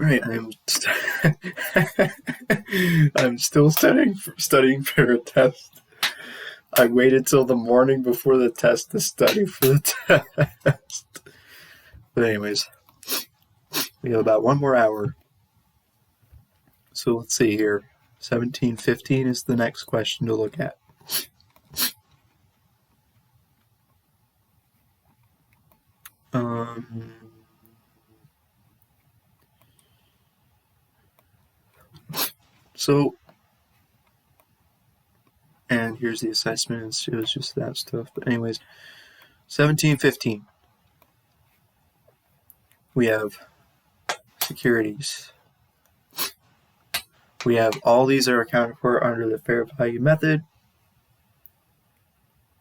Right, I'm still studying for a test. I waited till the morning before the test to study for the test. But anyways, we have about one more hour. So let's see here. 1715 is the next question to look at. So, and here's the assessments. It was just that stuff. But anyways, 1715. We have securities. We have all these are accounted for under the fair value method.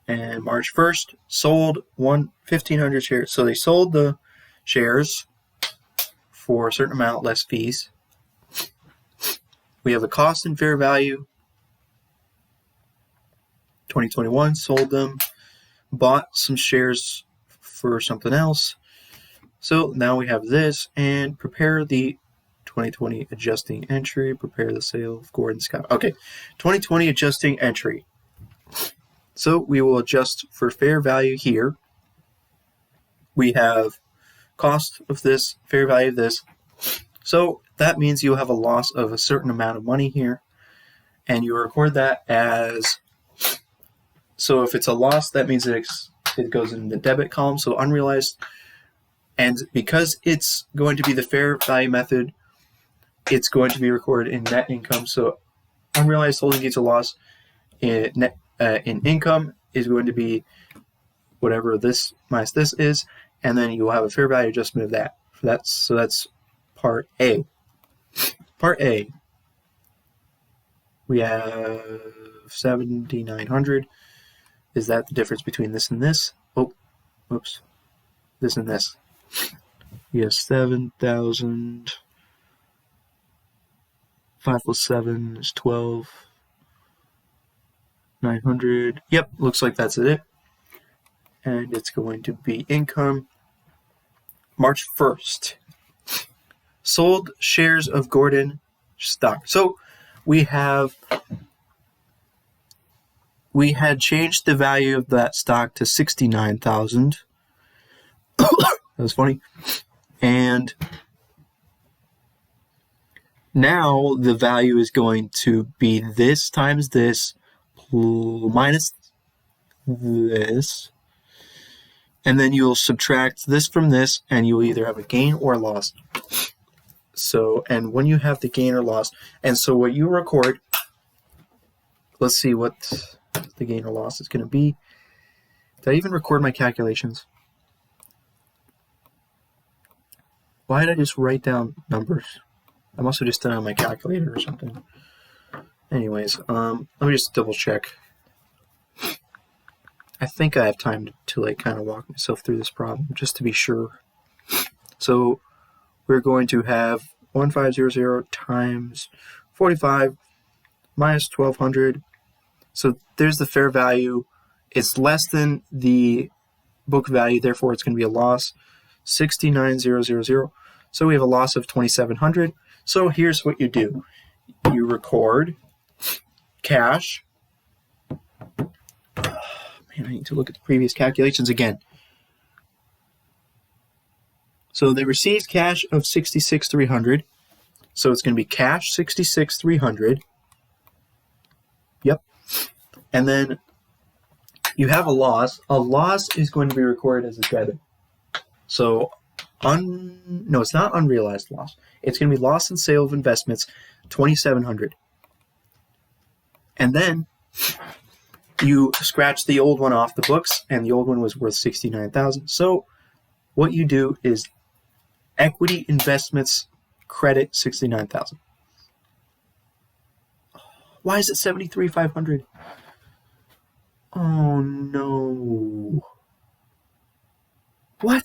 And March 1st, sold 1,500 shares. So they sold the shares for a certain amount less fees. We have a cost and fair value. 2021, sold them, bought some shares for something else. So now we have this, and prepare the 2020 adjusting entry, prepare the sale of Gordon Scott. Okay, 2020 adjusting entry. So we will adjust for fair value here. We have cost of this, fair value of this. So that means you have a loss of a certain amount of money here, and you record that as, so if it's a loss, that means it goes in the debit column, so unrealized. And because it's going to be the fair value method, it's going to be recorded in net income. So unrealized holding gains or loss in income is going to be whatever this minus this is, and then you will have a fair value adjustment of that. So that's part A. Part A, we have 7,900. Is that the difference between this and this? Oh, oops. This and this. We have 7,000. 5 plus 7 is 12. 900. Yep, looks like that's it. And it's going to be income. March 1st. Sold shares of Gordon stock. So we had changed the value of that stock to 69,000. That was funny. And now the value is going to be this times this minus this. And then you'll subtract this from this, and you'll either have a gain or a loss. So, and when you have the gain or loss, and so what you record, let's see what the gain or loss is going to be. Did I even record my calculations? Why did I just write down numbers? I must have just done it on my calculator or something. Anyways, let me just double check. I think I have time to like kind of walk myself through this problem just to be sure. So we're going to have 1500 times 45 minus 1200. So there's the fair value. It's less than the book value, therefore it's going to be a loss. 69,000. So we have a loss of 2,700. So here's what you do. You record cash. Man, I need to look at the previous calculations again. So they received cash of 66,300. So it's going to be cash 66,300. Yep. And then you have a loss. A loss is going to be recorded as a debit. So no, it's not unrealized loss. It's going to be loss in sale of investments, 2,700. And then you scratch the old one off the books, and the old one was worth 69,000. So what you do is equity investments credit 69,000. Why is it 73,500? Oh no. What?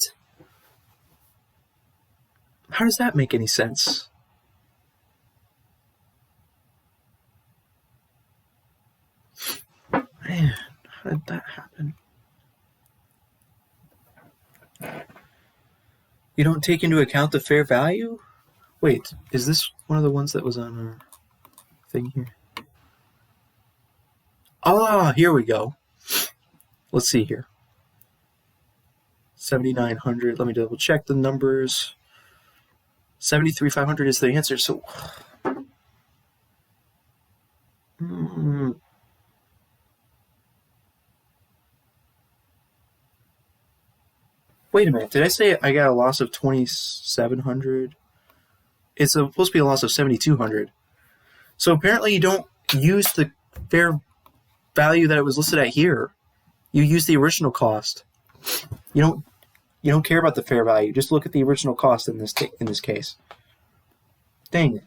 How does that make any sense? Man, how did that happen? You don't take into account the fair value? Wait, is this one of the ones that was on our thing here? Ah, here we go. Let's see here. 7,900. Let me double check the numbers. 73,500 is the answer. So, wait a minute. Did I say I got a loss of 2,700? It's supposed to be a loss of 7,200. So apparently you don't use the fair value that it was listed at here. You use the original cost. You don't care about the fair value. Just look at the original cost in this case. Dang it.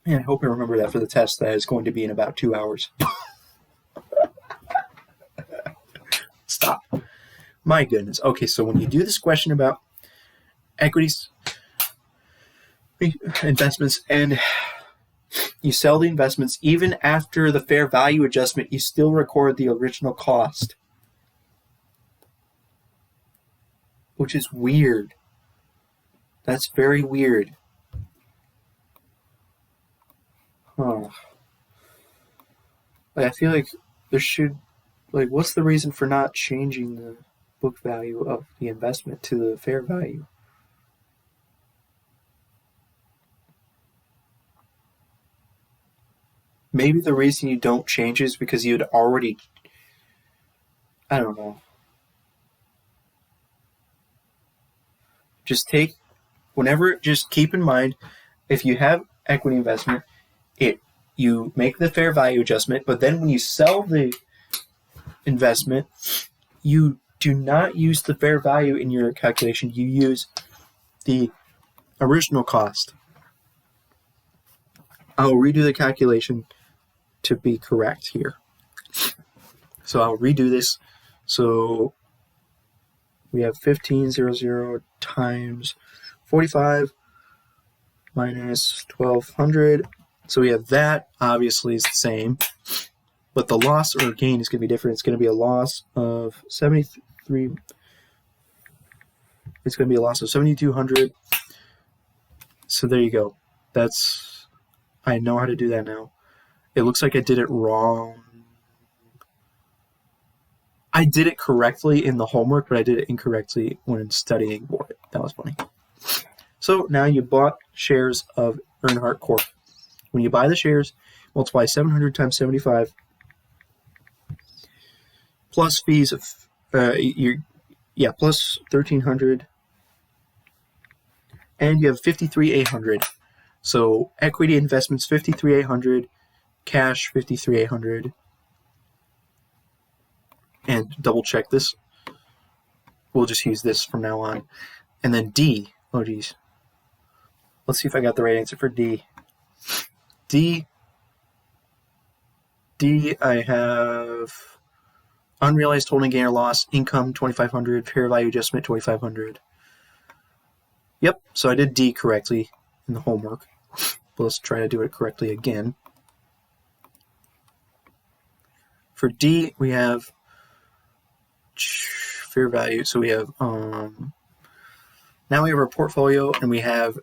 Man, I hope I remember that for the test that is going to be in about 2 hours. Stop. My goodness. Okay, so when you do this question about equities, investments, and you sell the investments, even after the fair value adjustment, you still record the original cost. Which is weird. That's very weird. Huh. I feel like there should, what's the reason for not changing the book value of the investment to the fair value? Maybe the reason you don't change is because you'd already, I don't know. Just keep in mind, if you have equity investment, you make the fair value adjustment, but then when you sell the investment, you do not use the fair value in your calculation. You use the original cost. I'll redo the calculation to be correct here. So I'll redo this. So we have 1500 times 45 minus 1200. So we have that, obviously, is the same. But the loss or gain is going to be different. It's going to be a loss of 73. It's going to be a loss of 7,200. So there you go. I know how to do that now. It looks like I did it wrong. I did it correctly in the homework, but I did it incorrectly when studying for it. That was funny. So now you bought shares of Earnhardt Corp. When you buy the shares, multiply 700 times 75 plus fees of plus 1,300, and you have 53,800. So equity investments 53,800, cash 53,800, and double check this. We'll just use this from now on, and then D. Oh geez. Let's see if I got the right answer for D. D, I have unrealized holding gain or loss, income 2,500, fair value adjustment 2,500. Yep, so I did D correctly in the homework. But let's try to do it correctly again. For D, we have fair value. So we have now we have our portfolio and we have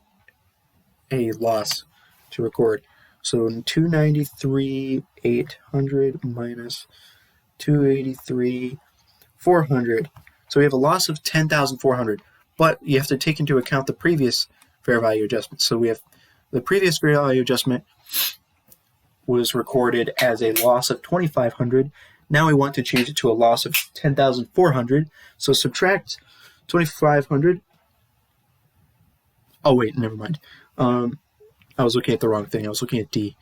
a loss to record. So 293,800 minus 283,400. So we have a loss of 10,400, but you have to take into account the previous fair value adjustment. So we have the previous fair value adjustment was recorded as a loss of 2,500. Now we want to change it to a loss of 10,400. So subtract 2,500. Oh wait, never mind. I was looking at the wrong thing. I was looking at D.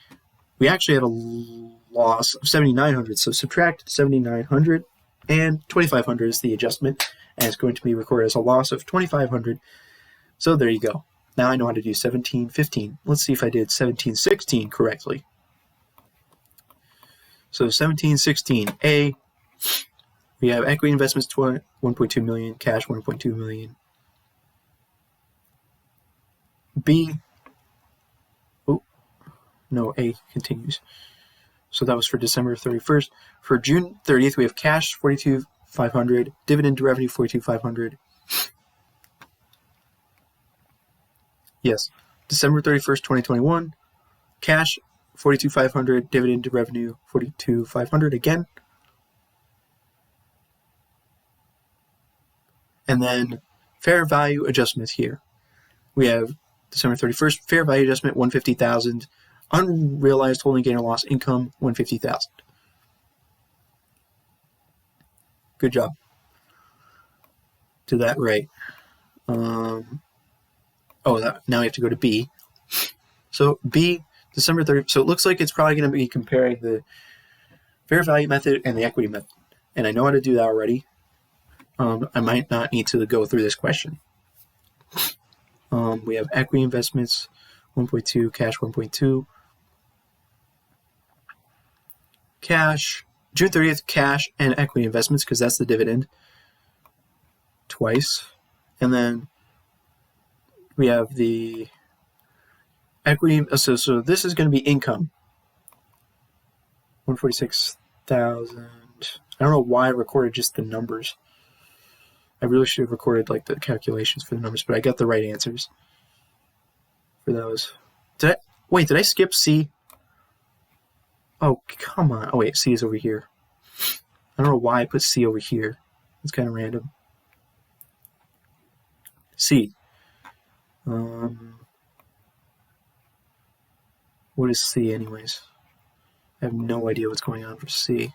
We actually have a loss of 7,900. So subtract 7,900 and 2,500 is the adjustment, and it's going to be recorded as a loss of 2,500. So there you go. Now I know how to do 1715. Let's see if I did 1716 correctly. So 1716 A, we have equity investments 1.2 million, cash 1.2 million. B, no, A continues. So that was for December 31st. For June 30th, we have cash 42,500, dividend to revenue 42,500. Yes. December 31st, 2021. Cash, 42,500. Dividend to revenue, 42,500 again. And then fair value adjustments here. We have December 31st, fair value adjustment, 150,000. Unrealized holding gain or loss income, 150,000. Good job. Did that right. Now we have to go to B. So B, December 30th. So it looks like it's probably going to be comparing the fair value method and the equity method. And I know how to do that already. I might not need to go through this question. We have equity investments, 1.2, cash 1.2. Cash, June 30th, cash and equity investments, because that's the dividend, twice. And then we have the equity, so this is going to be income, 146,000. I don't know why I recorded just the numbers. I really should have recorded like the calculations for the numbers, but I got the right answers for those. Did I skip C? Oh, come on. Oh, wait, C is over here. I don't know why I put C over here. It's kind of random. C. What is C anyways? I have no idea what's going on for C.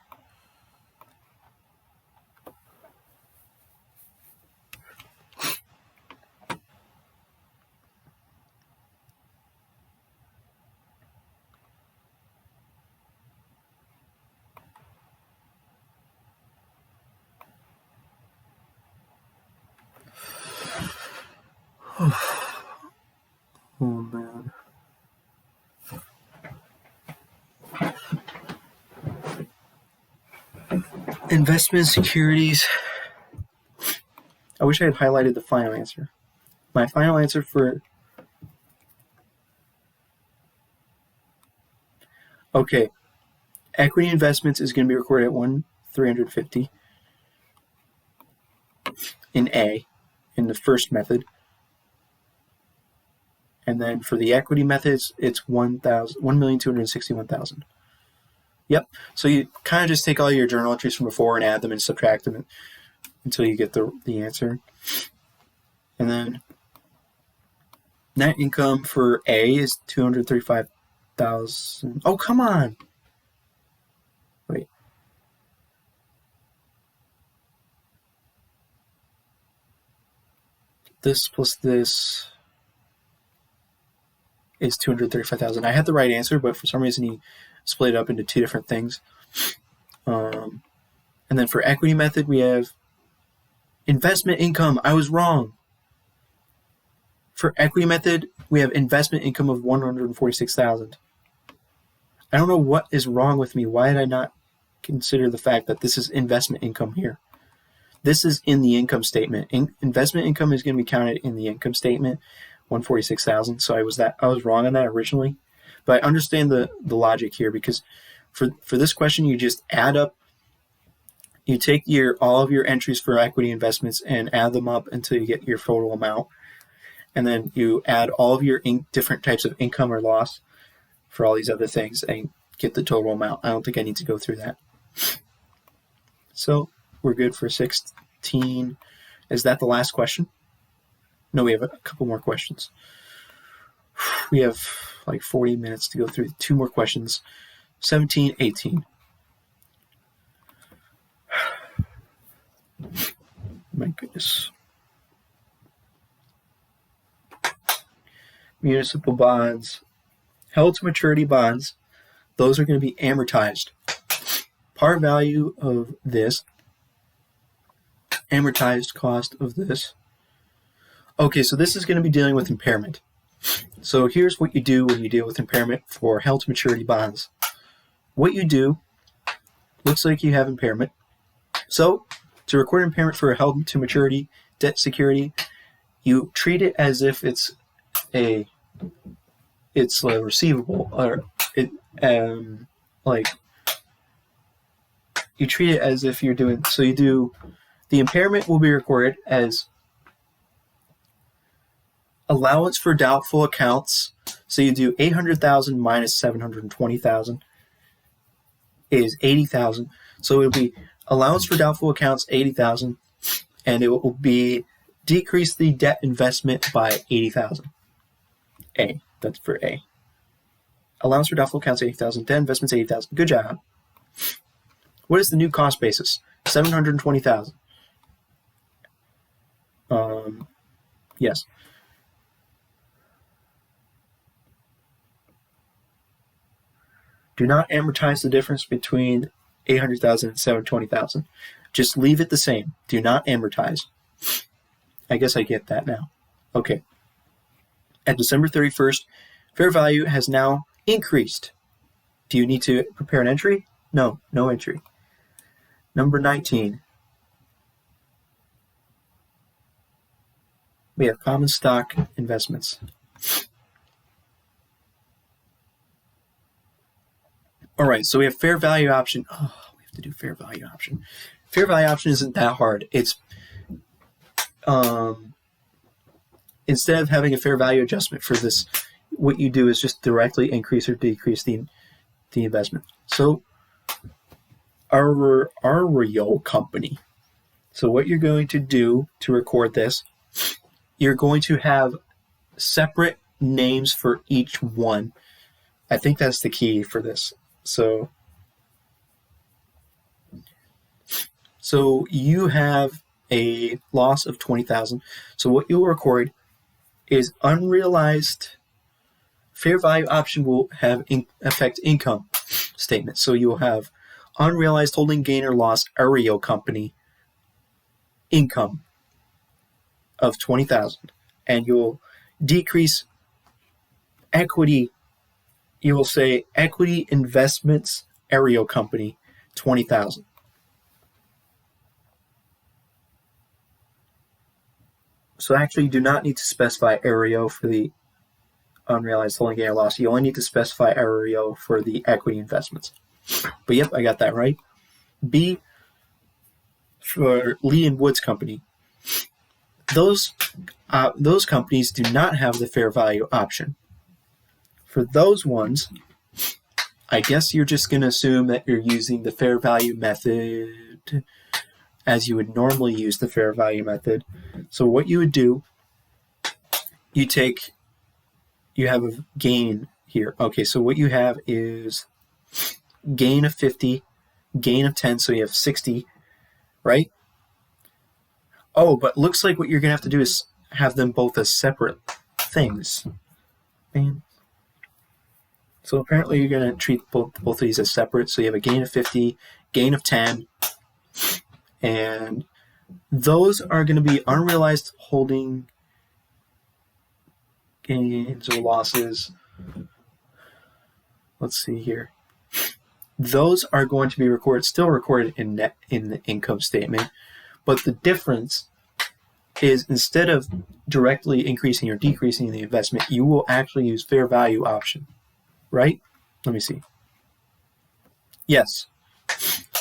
Oh, man. Investment securities. I wish I had highlighted the final answer. My final answer for... Okay. Equity investments is going to be recorded at 1,350 in A, in the first method. And then for the equity methods, it's 1,261,000. Yep. So you kind of just take all your journal entries from before and add them and subtract them until you get the answer. And then net income for A is 235,000. Oh, come on. Wait. This plus this is 235,000. I had the right answer, but for some reason he split it up into two different things. And then for equity method, we have investment income. I was wrong. For equity method, we have investment income of 146,000. I don't know what is wrong with me. Why did I not consider the fact that this is investment income here? This is in the income statement. Investment income is going to be counted in the income statement, 146,000. So I was wrong on that originally, but I understand the logic here, because for this question, you just add up. You take all of your entries for equity investments and add them up until you get your total amount, and then you add all of your different types of income or loss for all these other things and get the total amount. I don't think I need to go through that. So we're good for 16. Is that the last question? No, we have a couple more questions. We have like 40 minutes to go through 2 more questions. 17, 18. My goodness. Municipal bonds. Held to maturity bonds. Those are going to be amortized. Par value of this. Amortized cost of this. Okay, so this is going to be dealing with impairment. So here's what you do when you deal with impairment for held to maturity bonds. What you do, looks like you have impairment. So to record impairment for a held to maturity debt security, you treat it as if it's a receivable, or you treat it as if you're doing. So you do, the impairment will be recorded as allowance for doubtful accounts. So you do 800,000 minus 720,000 is 80,000. So it will be allowance for doubtful accounts 80,000, and it will be decrease the debt investment by 80,000. A. That's for A. Allowance for doubtful accounts 80,000. Debt investments 80,000. Good job. What is the new cost basis? 720,000. Yes. Do not amortize the difference between 800,000 and 720,000. Just leave it the same. Do not amortize. I guess I get that now. Okay. At December 31st, fair value has now increased. Do you need to prepare an entry? No, no entry. Number 19. We have common stock investments. All right, so we have fair value option. Oh, we have to do fair value option. Fair value option isn't that hard. It's instead of having a fair value adjustment for this, what you do is just directly increase or decrease the investment. So our Ario company. So what you're going to do to record this, you're going to have separate names for each one. I think that's the key for this. So you have a loss of 20,000. So what you'll record is unrealized fair value option will have affect income statement. So you'll have unrealized holding gain or loss Ario company income of 20,000, and you'll decrease equity. You will say equity investments Ario company 20,000. So actually, you do not need to specify Ario for the unrealized holding gain or loss. You only need to specify Ario for the equity investments. But yep, I got that right. B, for Lee and Woods company. Those companies do not have the fair value option. For those ones, I guess you're just going to assume that you're using the fair value method as you would normally use the fair value method. So what you would do, you have a gain here. Okay, so what you have is gain of 50, gain of 10, so you have 60, right? Oh, but looks like what you're going to have to do is have them both as separate things. Man. So apparently you're going to treat both of these as separate. So you have a gain of 50, gain of 10, and those are going to be unrealized holding gains or losses. Let's see here. Those are going to be still recorded in the income statement, but the difference is instead of directly increasing or decreasing the investment, you will actually use fair value option, right? Let me see. Yes.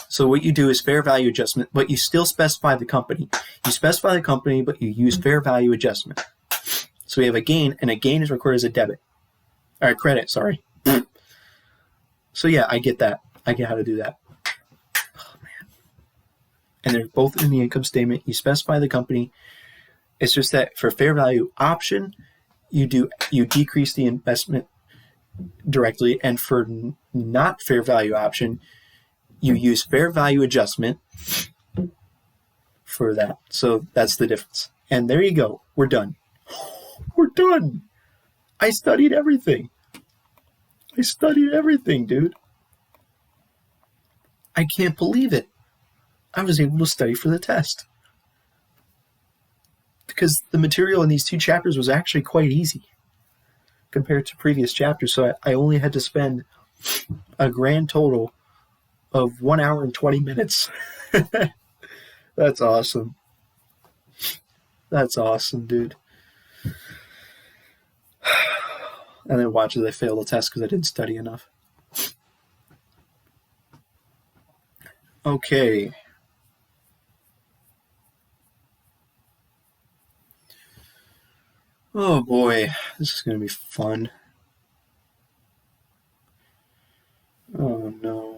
So what you do is fair value adjustment, but you still specify the company. You specify the company, but you use fair value adjustment. So we have a gain, and a gain is recorded as a debit. All right, credit, sorry. So yeah, I get that. I get how to do that. Oh, man. And they're both in the income statement. You specify the company. It's just that for fair value option, you decrease the investment directly, and for not fair value option, you use fair value adjustment for that. So that's the difference. And there you go. We're done. We're done. I studied everything. Dude. I can't believe it. I was able to study for the test. Because the material in these two chapters was actually quite easy compared to previous chapters. So I only had to spend a grand total of 1 hour and 20 minutes. That's awesome. That's awesome, dude. And then watch as I fail the test because I didn't study enough. Okay. Oh boy, this is going to be fun. Oh no.